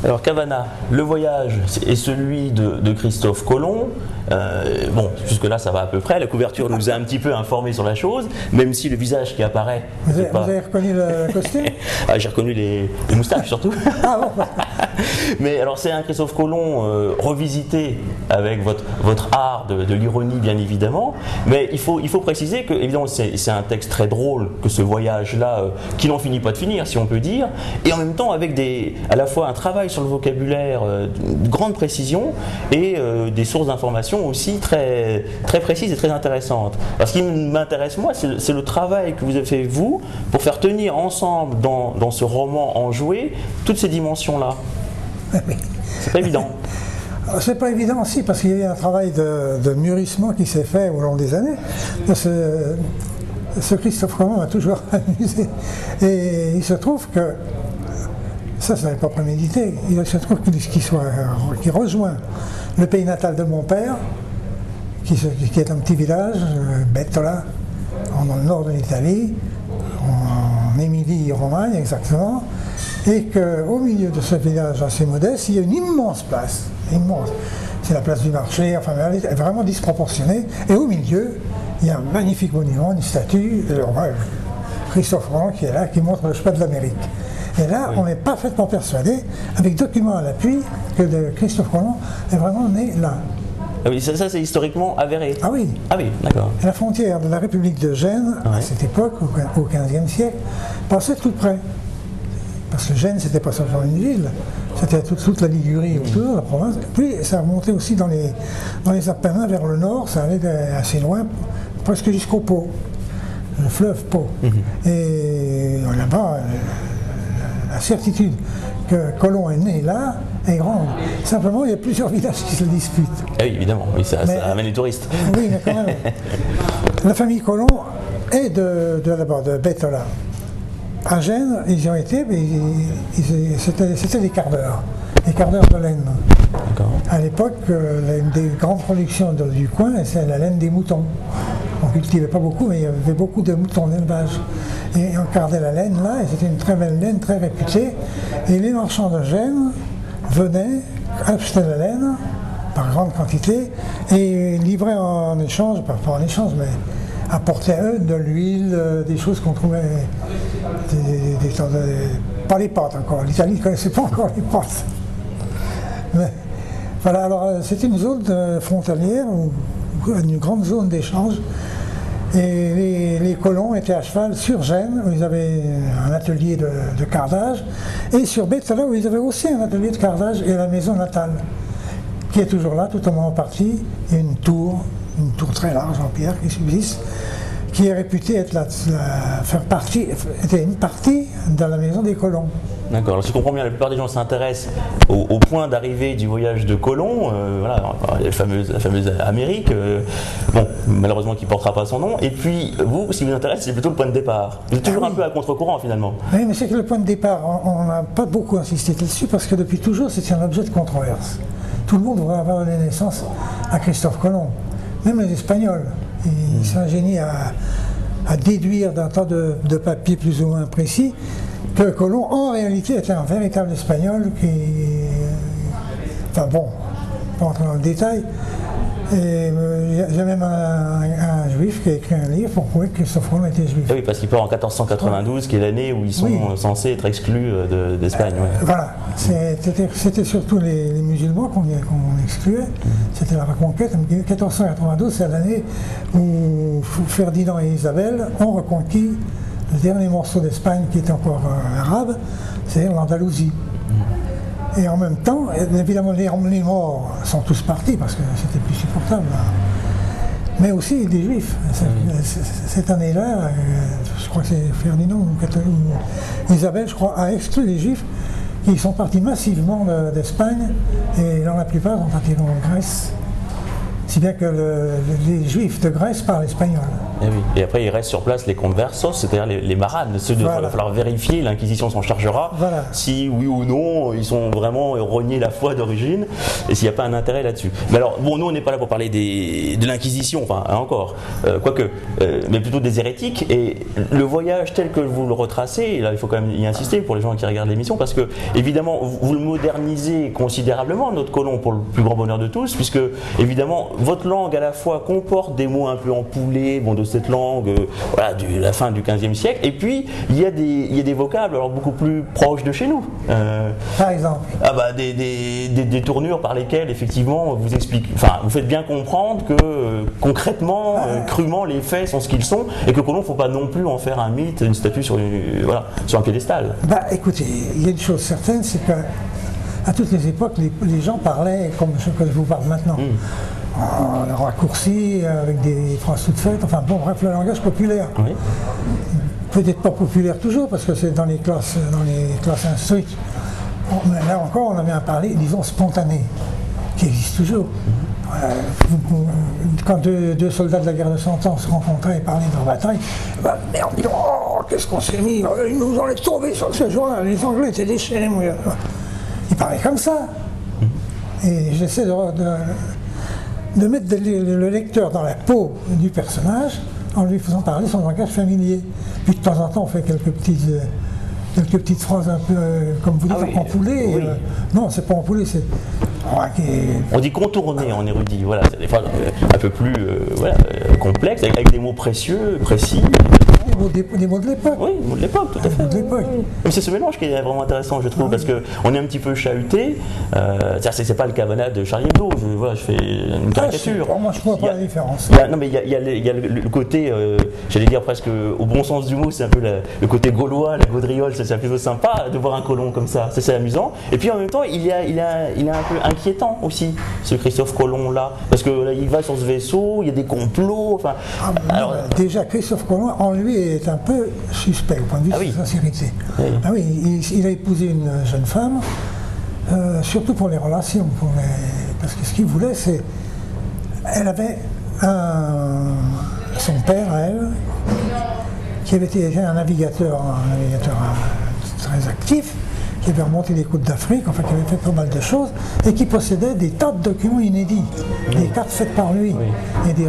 Alors Cavana, le voyage est celui de Christophe Colomb. Bon, jusque-là ça va à peu près, la couverture nous a un petit peu informé sur la chose, même si le visage qui apparaît... Vous avez reconnu le costume? Ah, j'ai reconnu les moustaches surtout. Ah bon. Mais alors c'est un Christophe Colomb revisité avec votre art de l'ironie bien évidemment, mais il faut préciser que évidemment c'est un texte très drôle que ce voyage-là, qui n'en finit pas de finir si on peut dire, et en même temps avec à la fois un travail sur le vocabulaire de grande précision et des sources d'informations aussi très, très précises et très intéressantes. Alors, ce qui m'intéresse moi, c'est le travail que vous avez fait vous pour faire tenir ensemble dans ce roman enjoué toutes ces dimensions-là. C'est pas évident. C'est pas évident aussi parce qu'il y a eu un travail de mûrissement qui s'est fait au long des années. Ce Christophe Colomb m'a toujours amusé. Et il se trouve que, ça n'avait pas prémédité, il se trouve qu'il rejoint le pays natal de mon père, qui est un petit village, Bettola, dans le nord de l'Italie, en Émilie-Romagne exactement, et qu'au milieu de ce village assez modeste, il y a une immense place, immense. C'est la place du marché, enfin elle est vraiment disproportionnée, et au milieu, il y a un magnifique monument, une statue de Christophe Colomb qui est là, qui montre le chemin de l'Amérique. Et là, oui, on est parfaitement persuadé, avec documents à l'appui, que Christophe Colomb est vraiment né là. Ah oui, ça c'est historiquement avéré. Ah oui. Ah oui, d'accord. La frontière de la République de Gênes, à cette époque, au XVe siècle, passait tout près. Parce que Gênes, c'était pas seulement une ville, c'était toute la Ligurie autour, la province. Puis ça remontait aussi dans les Apennins vers le nord, ça allait assez loin, presque jusqu'au Pô, le fleuve Pô. Et là-bas, la certitude que Colomb est né là est grande. Simplement, il y a plusieurs villages qui se disputent. Ah oui, évidemment, oui, ça amène les touristes. Oui, mais quand même. La famille Colomb est d'abord de Bettola. À Gênes, ils y ont été, mais c'était des cardeurs de laine. À l'époque, l'une des grandes productions du coin, c'est la laine des moutons. On ne cultivait pas beaucoup, mais il y avait beaucoup de moutons d'élevage. Et on cardait la laine là, et c'était une très belle laine, très réputée. Et les marchands de Gênes venaient acheter la laine par grande quantité et livraient en échange, pas en échange, mais apportaient à eux de l'huile, des choses qu'on trouvait, pas les pâtes encore. L'Italie ne connaissait pas encore les pâtes. Mais voilà, alors c'était une zone frontalière, une grande zone d'échange. Et les colons étaient à cheval sur Gênes, où ils avaient un atelier de cardage, et sur Bettola, où ils avaient aussi un atelier de cardage et la maison natale, qui est toujours là, tout au moins en partie. Il y a une tour très large en pierre qui subsiste, qui est réputée être était une partie de la maison des colons. D'accord, alors si je comprends bien, la plupart des gens s'intéressent au point d'arrivée du voyage de Colomb, voilà, la fameuse Amérique, bon, malheureusement qui ne portera pas son nom, et puis vous, ce qui vous intéresse, c'est plutôt le point de départ. Vous êtes toujours un peu à contre-courant finalement. Oui, mais c'est que le point de départ, on n'a pas beaucoup insisté dessus, parce que depuis toujours, c'est un objet de controverse. Tout le monde voudrait avoir donné naissance à Christophe Colomb, même les Espagnols. Ils s'ingénient à déduire d'un tas de papiers plus ou moins précis que Colomb, en réalité, était un véritable Espagnol qui... Enfin bon, pas entrer dans le détail. Et il y a même un juif qui a écrit un livre pour prouver que Christophe Colomb était juif. Oui, parce qu'il part en 1492, qui est l'année où ils sont censés être exclus d'Espagne. Voilà, c'était surtout les musulmans qu'on excluait. C'était la reconquête. 1492, c'est l'année où Ferdinand et Isabelle ont reconquis le dernier morceau d'Espagne qui était encore arabe, c'est l'Andalousie. Et en même temps, évidemment, les morts sont tous partis parce que c'était plus supportable. Mais aussi des juifs. Cette année-là, je crois que c'est Ferdinand ou Isabelle, je crois, a exclu les juifs qui sont partis massivement d'Espagne et dans la plupart sont partis en Grèce. Si bien que les juifs de Grèce parlent espagnol. Et, oui. Et après, il reste sur place les conversos, c'est-à-dire les maranes, ceux il va falloir vérifier, l'Inquisition s'en chargera, si oui ou non, ils sont vraiment renié la foi d'origine, et s'il n'y a pas un intérêt là-dessus. Mais alors, bon, nous, on n'est pas là pour parler de l'Inquisition, enfin, encore, quoique, mais plutôt des hérétiques, et le voyage tel que vous le retracez, et là, il faut quand même y insister pour les gens qui regardent l'émission, parce que, évidemment, vous le modernisez considérablement, notre colon, pour le plus grand bonheur de tous, puisque, évidemment, votre langue, à la fois, comporte des mots un peu empoulés, bon, de cette langue, voilà, de la fin du XVe siècle, et puis, il y a des vocables, alors, beaucoup plus proches de chez nous. Par exemple des tournures par lesquelles, effectivement, vous faites bien comprendre que, concrètement, crûment, les faits sont ce qu'ils sont, et que le colon, il ne faut pas non plus en faire un mythe, une statue sur un piédestal. Écoutez, il y a une chose certaine, c'est qu'à toutes les époques, les gens parlaient comme ce que je vous parle maintenant. En raccourci, avec des phrases toutes faites, enfin bon, bref, le langage populaire. Oui. Peut-être pas populaire toujours, parce que c'est dans les classes instruites. Mais là encore, on avait un parler, disons, spontané, qui existe toujours. Quand deux soldats de la guerre de 100 ans se rencontraient et parlaient de leur bataille, merde, qu'est-ce qu'on s'est mis, ils nous ont trouvés sur ce jour-là, les Anglais étaient déchaînés. Ils parlaient comme ça. Et j'essaie de mettre le lecteur dans la peau du personnage en lui faisant parler son langage familier. Puis de temps en temps, on fait quelques petites phrases un peu, comme vous dites, empoulées. Oui. Non, c'est pas empoulé, c'est... On dit contourner en érudit, voilà, c'est des phrases un peu plus complexes, avec des mots précieux, précis. Des mots de l'époque. Oui, des mots de l'époque, tout à fait. De l'époque. Mais c'est ce mélange qui est vraiment intéressant, je trouve, parce qu'on est un petit peu chahuté. C'est pas le cabanat de Charlie Hebdo, je fais une caricature. Moi, je ne vois pas la différence. Il y a le côté, j'allais dire presque au bon sens du mot, c'est un peu le côté gaulois, la gaudriole, c'est plutôt sympa de voir un colon comme ça, c'est amusant. Et puis en même temps, il est un peu inquiétant aussi, ce Christophe Colomb là, parce que là, il va sur ce vaisseau, il y a des complots, enfin... Déjà, Christophe Colomb, en lui, est un peu suspect au point de vue de sa sincérité. Oui. Il a épousé une jeune femme, surtout pour les relations, parce que ce qu'il voulait, c'est... Elle avait son père, à elle, qui avait été un navigateur très actif, qui avait remonté les côtes d'Afrique, enfin qui avait fait pas mal de choses, et qui possédait des tas de documents inédits, des cartes faites par lui, et des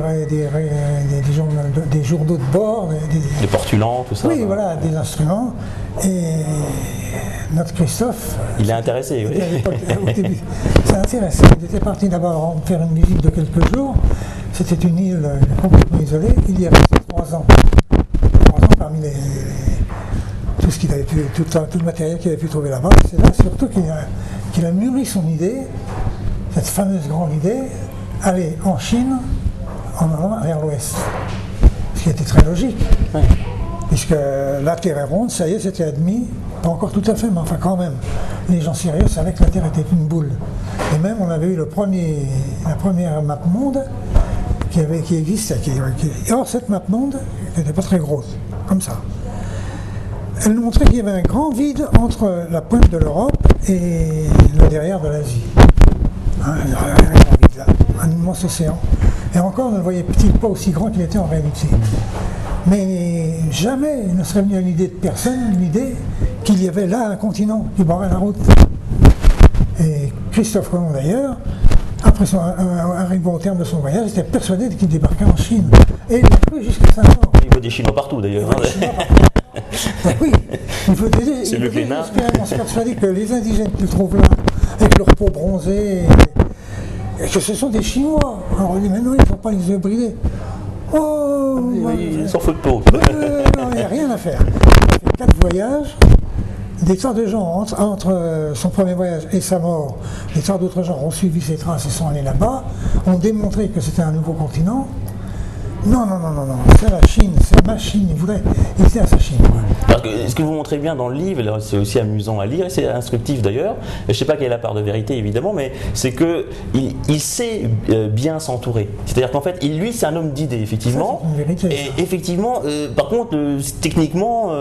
journaux de bord, des portulans, tout ça. Oui, voilà, des instruments. Et notre Christophe... Il est intéressé, oui. Au début, c'est intéressant. Il était parti d'abord faire une visite de quelques jours. C'était une île complètement isolée. Il y est resté 3 ans. 3 ans parmi tout ce qu'il avait pu, tout le matériel qu'il avait pu trouver là-bas. C'est là surtout qu'il a mûri son idée, cette fameuse grande idée, aller en Chine, en allant vers l'ouest. Ce qui était très logique. Oui. Puisque la Terre est ronde, ça y est, c'était admis, pas encore tout à fait, mais enfin quand même. Les gens sérieux savaient que la Terre était une boule. Et même on avait eu la première map monde qui existait. Or cette map monde n'était pas très grosse, comme ça. Elle nous montrait qu'il y avait un grand vide entre la pointe de l'Europe et le derrière de l'Asie. Un immense océan. Et encore, on ne le voyait-il pas aussi grand qu'il était en réalité. Mais jamais il ne serait venu à l'idée de personne, l'idée qu'il y avait là un continent qui barrait la route. Et Christophe Colomb d'ailleurs, après arrivant au terme de son voyage, était persuadé qu'il débarquait en Chine. Et il a cru jusqu'à sa mort. Il voit des Chinois partout d'ailleurs. Oui, il faut dire, il était espérément persuadé que les indigènes qu'ils trouvent là, avec leur peau bronzée, et que ce sont des Chinois. Alors on dit, mais non, ils ne sont pas les yeux bridés. Oh, ils s'en foutent pas. Non, il n'y a rien à faire. Il a fait 4 voyages. Des tas de gens, entre son premier voyage et sa mort, des tas d'autres gens ont suivi ses traces et sont allés là-bas, ont démontré que c'était un nouveau continent. Non, c'est la Chine, c'est ma Chine, il était à sa Chine. Parce que, ce que vous montrez bien dans le livre, c'est aussi amusant à lire, et c'est instructif d'ailleurs, je ne sais pas quelle est la part de vérité évidemment, mais c'est qu'il sait bien s'entourer. C'est-à-dire qu'en fait, lui c'est un homme d'idées, effectivement, c'est une vérité, et effectivement, par contre, techniquement,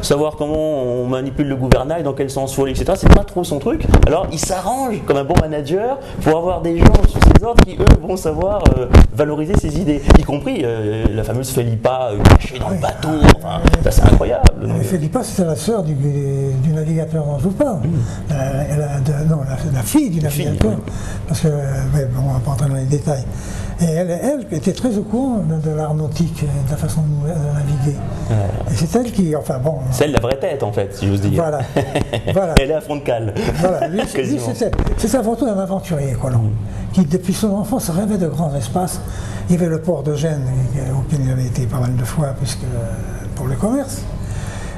savoir comment on manipule le gouvernail, dans quel sens faut aller, etc., c'est pas trop son truc. Alors il s'arrange comme un bon manager pour avoir des gens sous ses ordres qui, eux, vont savoir valoriser ses idées, y compris la fameuse Felipa cachée dans le bateau. Enfin, ça, c'est incroyable. Felipa, c'était la sœur du navigateur dont je vous parle. La fille du navigateur. Parce que, bon, on va pas entrer dans les détails. Et elle était très au courant de l'art nautique, de la façon de naviguer. Et c'est elle qui, enfin bon... C'est elle la vraie tête, en fait, si j'ose dire. Voilà. Voilà. Elle est à fond de cale. Voilà. Lui c'était avant tout un aventurier, Colomb, qui, depuis son enfance, rêvait de grands espaces. Il y avait le port de Gênes, auquel il avait été pas mal de fois, pour le commerce.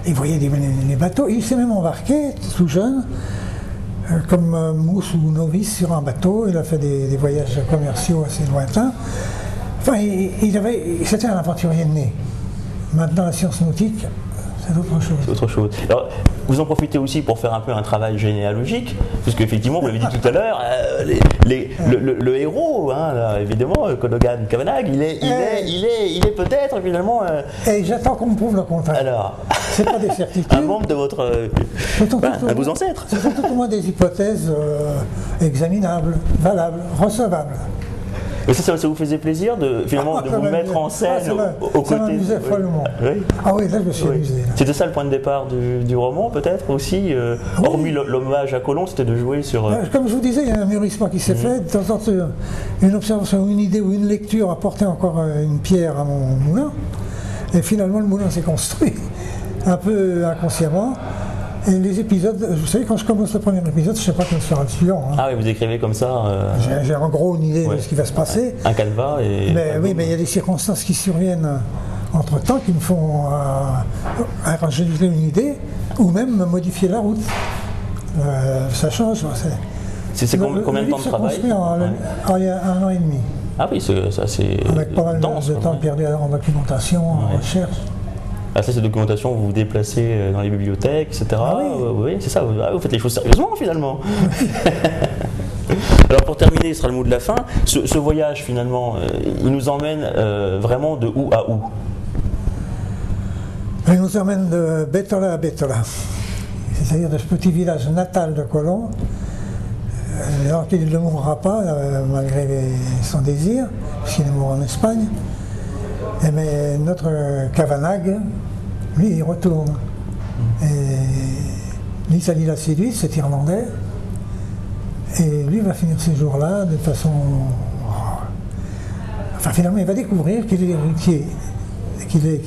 Il voyait les bateaux. Il s'est même embarqué, tout jeune, comme mousse ou novice sur un bateau. Il a fait des voyages commerciaux assez lointains. Enfin, c'était un aventurier né. Maintenant, la science nautique, c'est autre chose. C'est autre chose. Alors, vous en profitez aussi pour faire un peu un travail généalogique, puisque effectivement, vous l'avez dit tout à l'heure, le héros, hein, là, évidemment, Cologan Cavanagh, il est peut-être finalement. Et j'attends qu'on me prouve le contraire. Alors, c'est pas des certitudes. Un membre de votre, un de vos ancêtres. Ce sont tout au moins des hypothèses examinables, valables, recevables. Mais ça vous faisait plaisir de vous mettre en scène aux côtés. Ça m'amusait follement. Oui. Ah oui, là je me suis amusé. C'était ça le point de départ du roman, peut-être aussi. Hormis l'hommage à Colomb, c'était de jouer sur. Comme je vous disais, il y a un mûrissement qui s'est fait. De temps en temps, une observation, une idée ou une lecture apportait encore une pierre à mon moulin. Et finalement, le moulin s'est construit un peu inconsciemment. Et les épisodes, vous savez, quand je commence le premier épisode, je ne sais pas quel sera le suivant. Hein. Ah oui, vous écrivez comme ça. J'ai en gros une idée de ce qui va se passer. Un canevas et. Mais oui, mais il y a des circonstances qui surviennent entre-temps qui me font arranger une idée ou même modifier la route. Ça change. C'est combien de temps de travail? Il y a 1 an et demi. Ah oui, ça c'est. Avec pas mal de temps perdu en documentation, en recherche. Ah, ça, c'est documentation, vous vous déplacez dans les bibliothèques, etc. Ah oui, oui c'est ça, vous faites les choses sérieusement finalement. Alors pour terminer, ce sera le mot de la fin. Ce voyage finalement, il nous emmène vraiment de où à où? Il nous emmène de Bétola à Bétola, c'est-à-dire de ce petit village natal de Colomb, alors qu'il ne mourra pas malgré son désir, puisqu'il est mort en Espagne. Mais notre Cavanagh, lui, il retourne. Et l'Italie l'a séduit, c'est irlandais. Et lui va finir ces jours-là de façon... Enfin, finalement, il va découvrir qu'il est héritier, qu'il est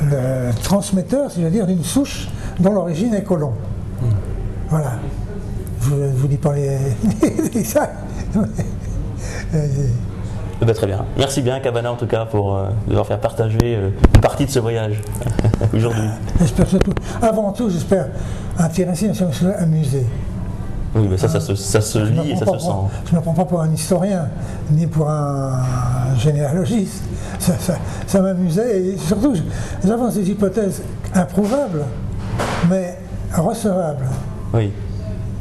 le transmetteur, si je veux dire, d'une souche dont l'origine est Colomb. Voilà. Je ne vous dis pas les ça. Très bien. Merci bien, Cavanagh, en tout cas, pour nous faire partager une partie de ce voyage aujourd'hui. J'espère surtout, avant tout, j'espère intéresser, mais surtout amuser. Oui, mais ça se lit et ça se sent. Je ne me prends pas pour un historien, ni pour un généalogiste. Ça m'amusait et surtout, j'avance des hypothèses improuvables, mais recevables. Oui.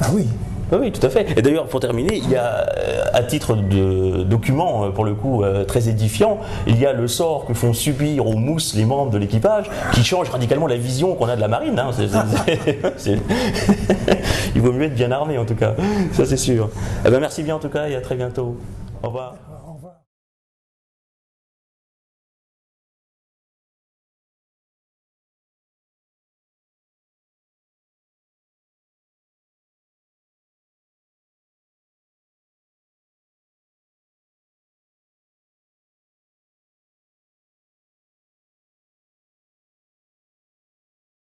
Ah oui. Oui, tout à fait. Et d'ailleurs, pour terminer, il y a, à titre de document, pour le coup, très édifiant, il y a le sort que font subir aux mousses les membres de l'équipage, qui change radicalement la vision qu'on a de la marine. Hein. Il vaut mieux être bien armé, en tout cas. Ça, c'est sûr. Eh bien, merci bien, en tout cas, et à très bientôt. Au revoir.